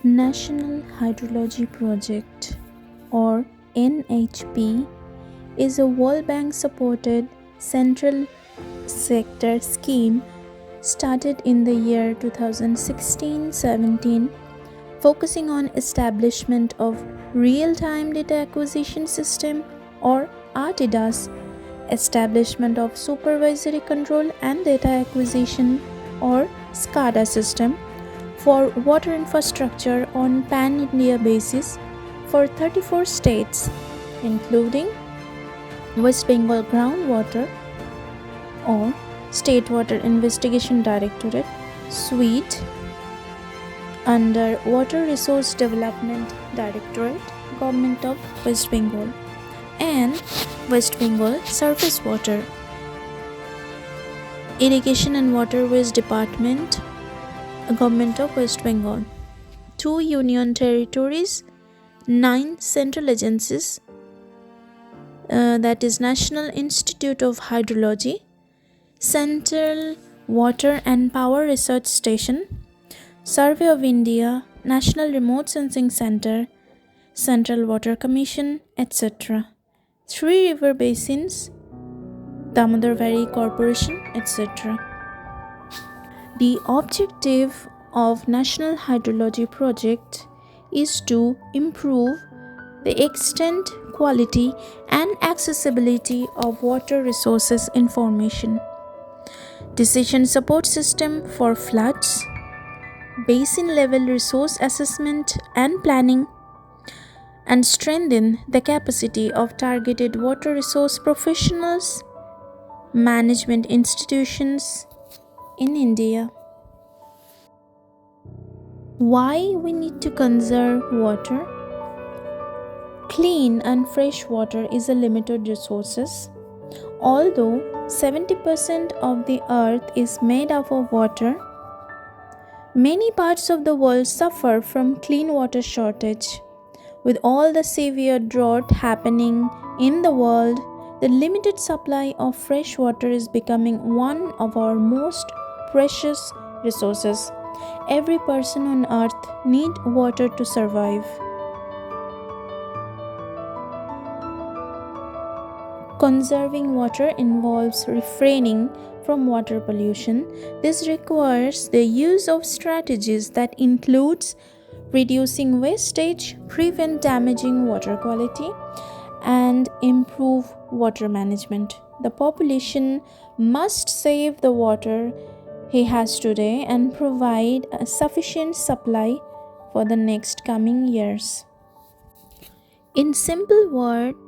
National Hydrology Project, or NHP, is a World Bank supported central sector scheme started in the year 2016-17, focusing on establishment of real-time data acquisition system, or RTDAS, establishment of supervisory control and data acquisition, or SCADA system, for water infrastructure on pan-India basis for 34 states, including West Bengal Groundwater or State Water Investigation Directorate (SWID) under Water Resource Development Directorate, Government of West Bengal, and West Bengal Surface Water Irrigation and Waterways Department, Government of West Bengal, 2 union territories, 9 central agencies, that is National Institute of Hydrology, Central Water and Power Research Station, Survey of India, National Remote Sensing Center, Central Water Commission, etc. 3 river basins, Damodar Valley Corporation, etc. The objective of National Hydrology Project is to improve the extent, quality, and accessibility of water resources information, decision support system for floods, basin level resource assessment and planning, and strengthen the capacity of targeted water resource professionals, management institutions in India. Why we need to conserve water? Clean and fresh water is a limited resources. Although 70% of the earth is made up of water, many parts of the world suffer from clean water shortage. With all the severe drought happening in the world, the limited supply of fresh water is becoming one of our most precious resources. Every person on earth needs water to survive. Conserving water involves refraining from water pollution. This requires the use of strategies that includes reducing wastage, prevent damaging water quality, and improve water management. The population must save the water he has today and provide a sufficient supply for the next coming years. In simple words,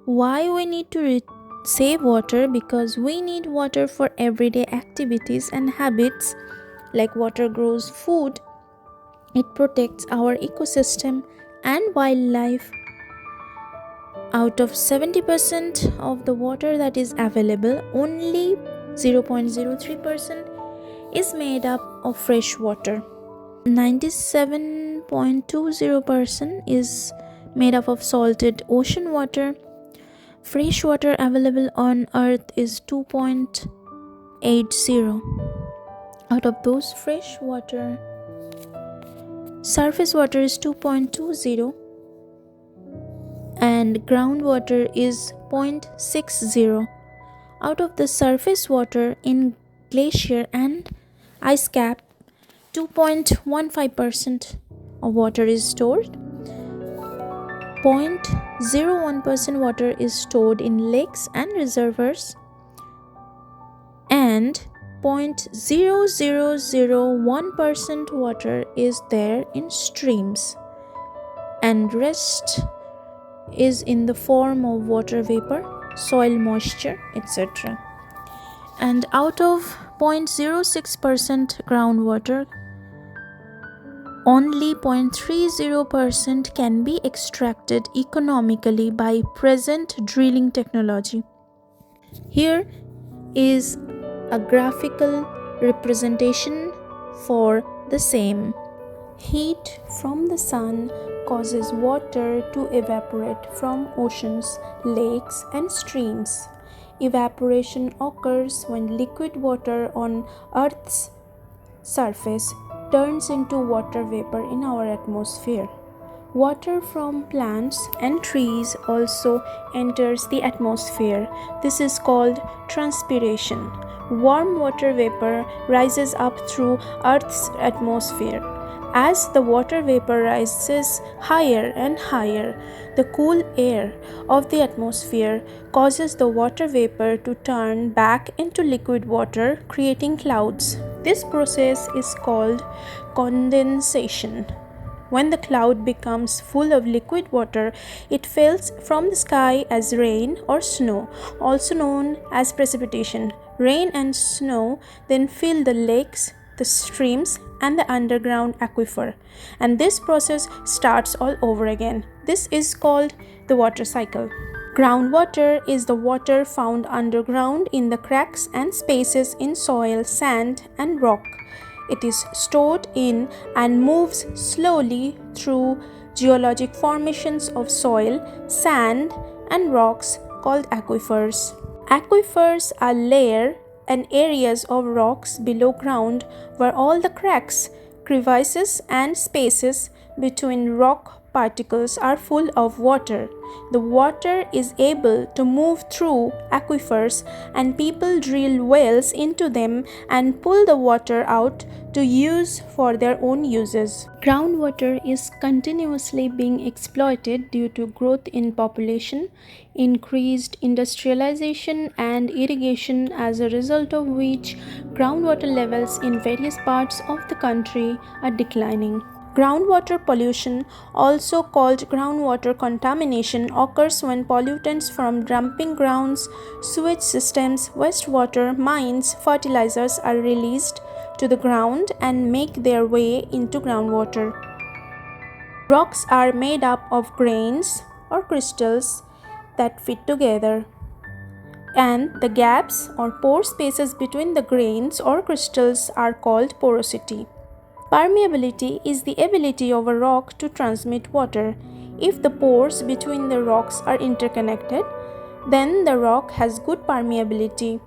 why we need to save water? Because we need water for everyday activities and habits. Like water grows food, it protects our ecosystem and wildlife. Out of 70% of the water that is available, only 0.03% is made up of fresh water. 97.20% is made up of salted ocean water. Fresh water available on earth is 2.80. Out of those fresh water, surface water is 2.20 and groundwater is 0.60. Out of the surface water in glacier and ice cap, 2.15% of water is stored. 0.01% water is stored in lakes and reservoirs, and 0.0001% water is there in streams, and rest is in the form of water vapor, soil moisture, etc. And out of 0.06% groundwater, only 0.30% can be extracted economically by present drilling technology. Here is a graphical representation for the same. Heat from the sun causes water to evaporate from oceans, lakes, and streams. Evaporation occurs when liquid water on Earth's surface turns into water vapor in our atmosphere. Water from plants and trees also enters the atmosphere. This is called transpiration. Warm water vapor rises up through Earth's atmosphere. As the water vapor rises higher and higher, the cool air of the atmosphere causes the water vapor to turn back into liquid water, creating clouds. This process is called condensation. When the cloud becomes full of liquid water, it falls from the sky as rain or snow, also known as precipitation. Rain and snow then fill the lakes, the streams, and the underground aquifer, and this process starts all over again. This is called the water cycle. Groundwater is the water found underground in the cracks and spaces in soil, sand, and rock. It is stored in and moves slowly through geologic formations of soil, sand, and rocks called aquifers. Aquifers are layers and areas of rocks below ground where all the cracks, crevices, and spaces between rock particles are full of water. The water is able to move through aquifers, and people drill wells into them and pull the water out to use for their own uses. Groundwater is continuously being exploited due to growth in population, increased industrialization, and irrigation, as a result of which groundwater levels in various parts of the country are declining. Groundwater pollution, also called groundwater contamination, occurs when pollutants from dumping grounds, sewage systems, wastewater, mines, fertilizers are released to the ground and make their way into groundwater. Rocks are made up of grains or crystals that fit together, and the gaps or pore spaces between the grains or crystals are called porosity. Permeability is the ability of a rock to transmit water. If the pores between the rocks are interconnected, then the rock has good permeability.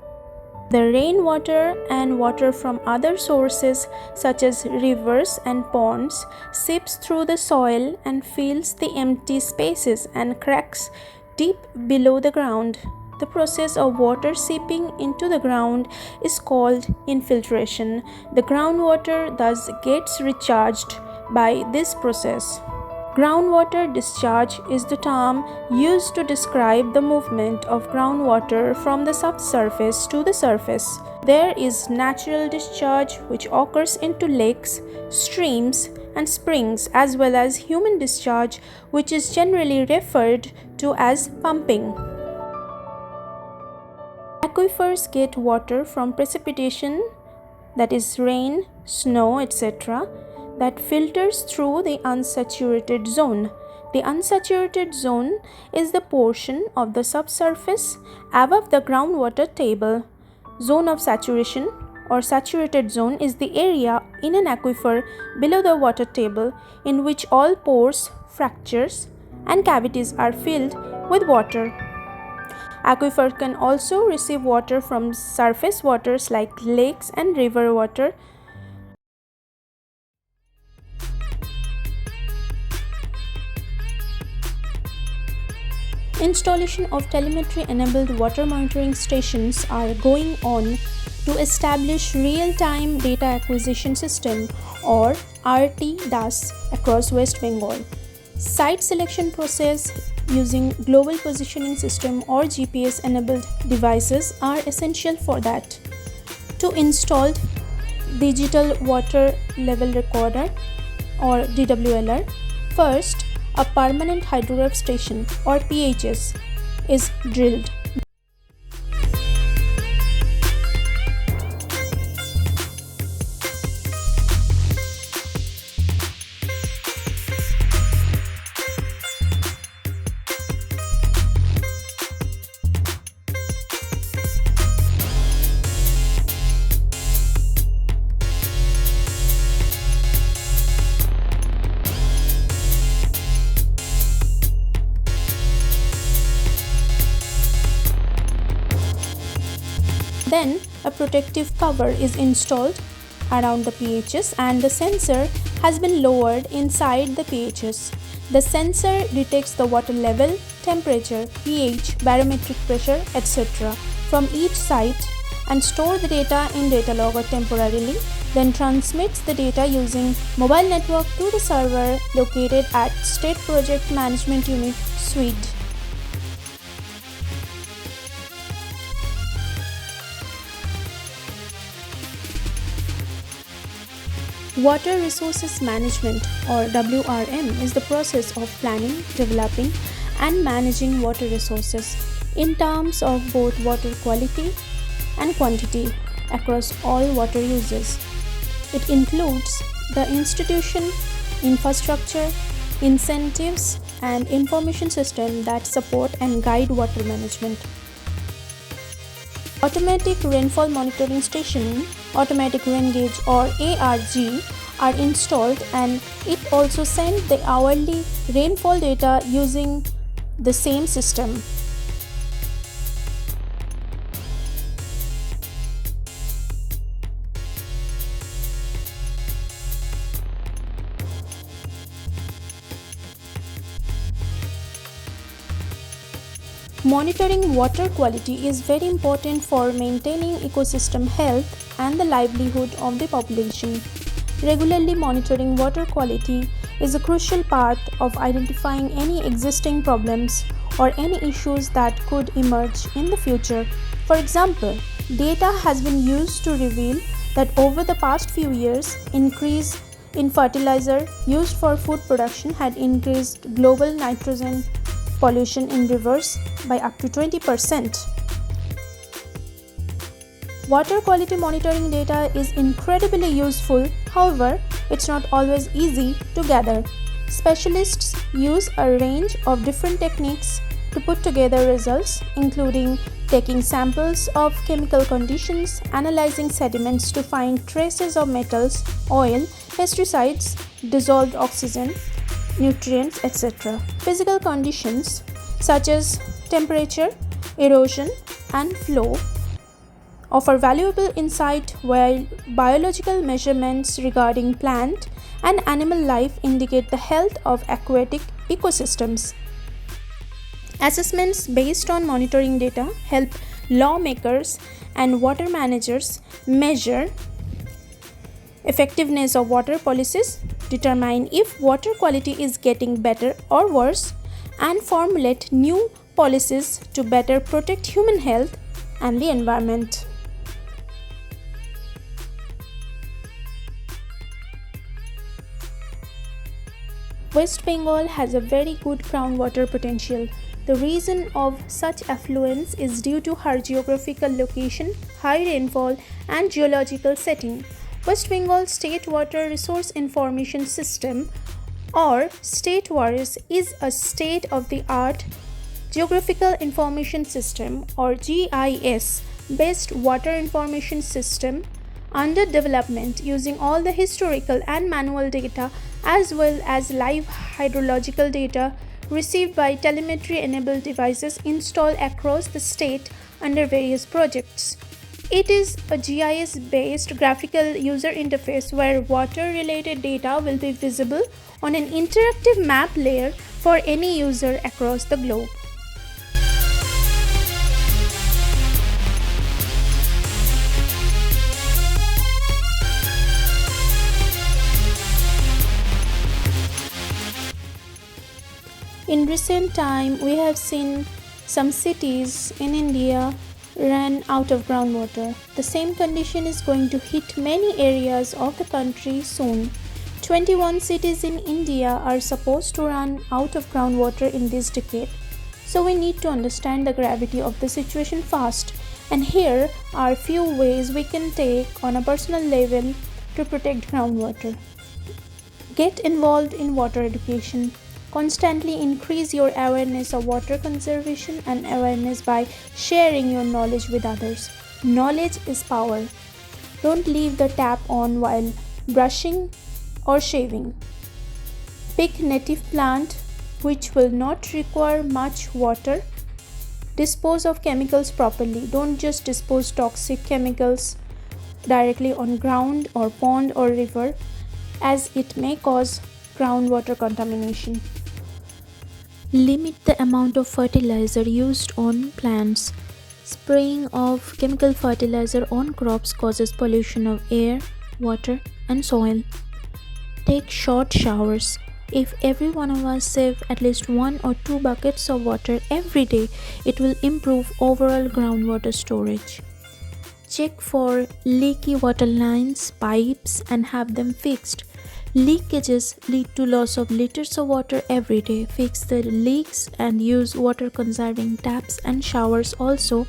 The rainwater and water from other sources such as rivers and ponds seeps through the soil and fills the empty spaces and cracks deep below the ground. The process of water seeping into the ground is called infiltration. The groundwater thus gets recharged by this process. Groundwater discharge is the term used to describe the movement of groundwater from the subsurface to the surface. There is natural discharge which occurs into lakes, streams, and springs, as well as human discharge, which is generally referred to as pumping. Aquifers get water from precipitation, that is rain, snow, etc., that filters through the unsaturated zone. The unsaturated zone is the portion of the subsurface above the groundwater table. Zone of saturation or saturated zone is the area in an aquifer below the water table in which all pores, fractures, and cavities are filled with water. Aquifer can also receive water from surface waters like lakes and river water. Installation of telemetry-enabled water monitoring stations are going on to establish real-time data acquisition system or RT-DAS across West Bengal. Site selection process using global positioning system or GPS enabled devices are essential for that. To install digital water level recorder or DWLR, first a permanent hydrograph station or PHS is drilled. Then a protective cover is installed around the pHs and the sensor has been lowered inside the pHs. The sensor detects the water level, temperature, pH, barometric pressure, etc. from each site and store the data in data logger temporarily, then transmits the data using mobile network to the server located at State Project Management Unit SWID. Water Resources Management or WRM is the process of planning, developing and managing water resources in terms of both water quality and quantity across all water uses. It includes the institution, infrastructure, incentives and information system that support and guide water management. Automatic Rainfall Monitoring Station, Automatic Rain Gauge or ARG are installed, and it also sends the hourly rainfall data using the same system. Monitoring water quality is very important for maintaining ecosystem health and the livelihood of the population. Regularly monitoring water quality is a crucial part of identifying any existing problems or any issues that could emerge in the future. For example, data has been used to reveal that over the past few years, increase in fertilizer used for food production had increased global nitrogen pollution in rivers by up to 20%. Water quality monitoring data is incredibly useful, however, it's not always easy to gather. Specialists use a range of different techniques to put together results, including taking samples of chemical conditions, analyzing sediments to find traces of metals, oil, pesticides, dissolved oxygen, nutrients, etc. Physical conditions such as temperature, erosion, and flow offer valuable insight, while biological measurements regarding plant and animal life indicate the health of aquatic ecosystems. Assessments based on monitoring data help lawmakers and water managers measure effectiveness of water policies, determine if water quality is getting better or worse, and formulate new policies to better protect human health and the environment. West Bengal has a very good groundwater potential. The reason of such affluence is due to her geographical location, high rainfall, and geological setting. West Bengal State Water Resource Information System or State WARIS is a state-of-the-art Geographical Information System or GIS based water information system under development, using all the historical and manual data as well as live hydrological data received by telemetry-enabled devices installed across the state under various projects. It is a GIS-based graphical user interface where water-related data will be visible on an interactive map layer for any user across the globe. In recent time, we have seen some cities in India run out of groundwater. The same condition is going to hit many areas of the country soon. 21 cities in India are supposed to run out of groundwater in this decade. So we need to understand the gravity of the situation fast. And here are few ways we can take on a personal level to protect groundwater. Get involved in water education. Constantly increase your awareness of water conservation and awareness by sharing your knowledge with others. Knowledge is power. Don't leave the tap on while brushing or shaving. Pick native plant which will not require much water. Dispose of chemicals properly. Don't just dispose toxic chemicals directly on ground or pond or river, as it may cause groundwater contamination. Limit the amount of fertilizer used on plants. Spraying of chemical fertilizer on crops causes pollution of air, water, and soil. Take short showers. If every one of us save at least 1 or 2 buckets of water every day, it will improve overall groundwater storage. Check for leaky water lines, pipes, and have them fixed. Leakages lead to loss of liters of water every day. Fix the leaks and use water conserving taps and showers. Also,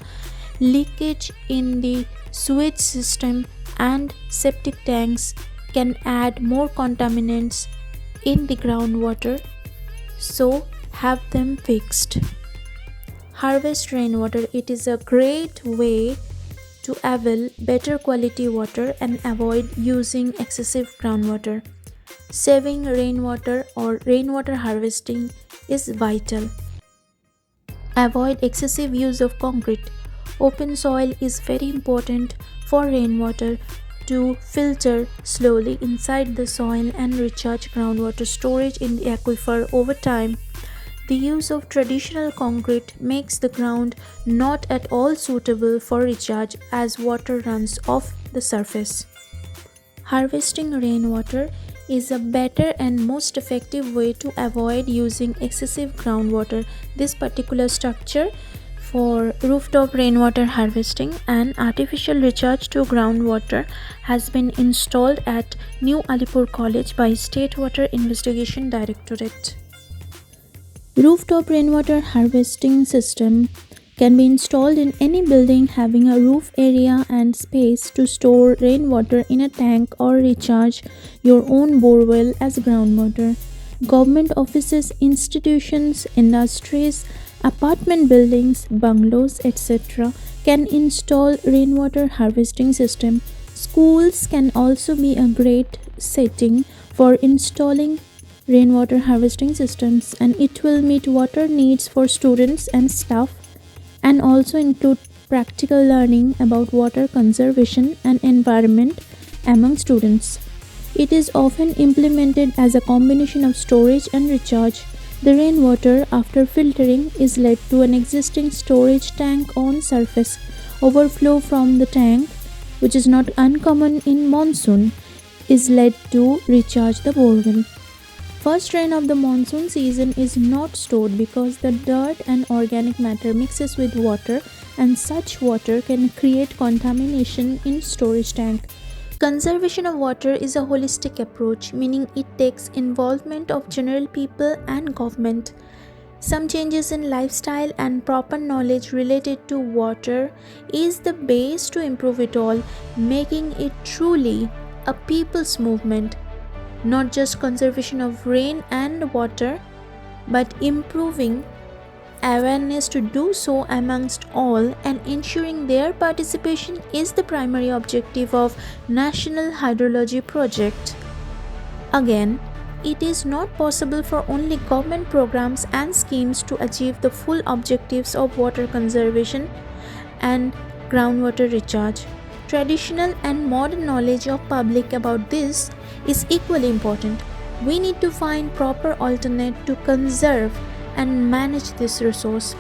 leakage in the sewage system and septic tanks can add more contaminants in the groundwater, so have them fixed. Harvest rainwater. It is a great way to avail better quality water and avoid using excessive groundwater. Saving rainwater or rainwater harvesting is vital. Avoid excessive use of concrete. Open soil is very important for rainwater to filter slowly inside the soil and recharge groundwater storage in the aquifer over time. The use of traditional concrete makes the ground not at all suitable for recharge as water runs off the surface. Harvesting rainwater is a better and most effective way to avoid using excessive groundwater. This particular structure for rooftop rainwater harvesting and artificial recharge to groundwater has been installed at New Alipur College by State Water Investigation Directorate. Rooftop rainwater harvesting system can be installed in any building having a roof area and space to store rainwater in a tank or recharge your own borewell as groundwater. Government offices, institutions, industries, apartment buildings, bungalows, etc. can install rainwater harvesting system. Schools can also be a great setting for installing rainwater harvesting systems, and it will meet water needs for students and staff and also include practical learning about water conservation and environment among students. It is often implemented as a combination of storage and recharge. The rainwater, after filtering, is led to an existing storage tank on surface. Overflow from the tank, which is not uncommon in monsoon, is led to recharge the borewell. First rain of the monsoon season is not stored because the dirt and organic matter mixes with water, and such water can create contamination in storage tank. Conservation of water is a holistic approach, meaning it takes involvement of general people and government. Some changes in lifestyle and proper knowledge related to water is the base to improve it all, making it truly a people's movement. Not just conservation of rain and water, but improving awareness to do so amongst all and ensuring their participation is the primary objective of National Hydrology Project. Again, it is not possible for only government programs and schemes to achieve the full objectives of water conservation and groundwater recharge. Traditional and modern knowledge of public about this is equally important. We need to find proper alternate to conserve and manage this resource.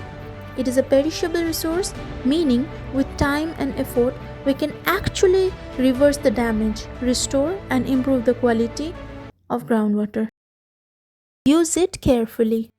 It is a perishable resource, meaning with time and effort we can actually reverse the damage, restore and improve the quality of groundwater. Use it carefully.